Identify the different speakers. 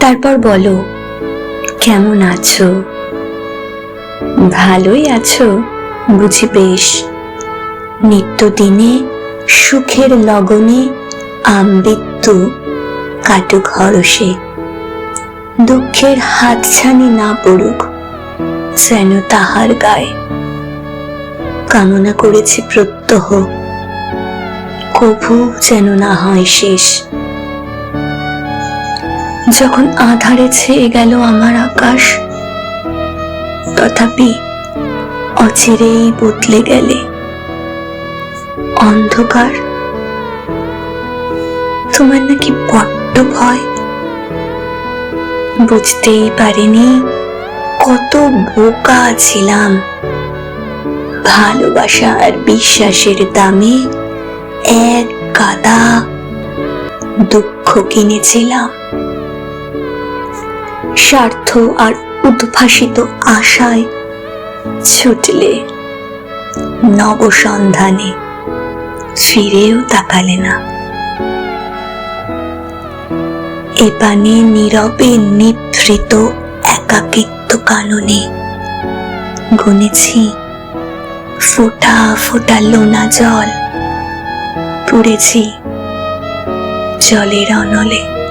Speaker 1: তারপর বলো, কেমন আছো? ভালোই আছো বুঝি বেশ। নিত্যদিনে সুখের লগনে আমৃত্যু কাটুক হরষে। দুঃখের হাতছানি না পড়ুক যেন তাহার গায়ে। কামনা করেছি প্রত্যহ, কভু যেন না হয় শেষ। যখন আঁধারে ছেয়ে গেল আমার আকাশ, তথাপি অচিরেই বদলে গেলে। অন্ধকার, তোমার নাকি বড্ড ভয়। বুঝতেই পারিনি কত বোকা ছিলাম। ভালোবাসা আর বিশ্বাসের দামে এক গাদা দুঃখ কিনেছিলাম। স্বার্থ আর উদ্ভাসিত আশায় ছুটলে নবসন্ধানে, ফিরেও তাকালে না। এ পানে নীরবে নিভৃত একাকিত্ব কাননে গুনেছি ফোঁটা ফোঁটা লোনা জল। পড়েছি জলের অনলে।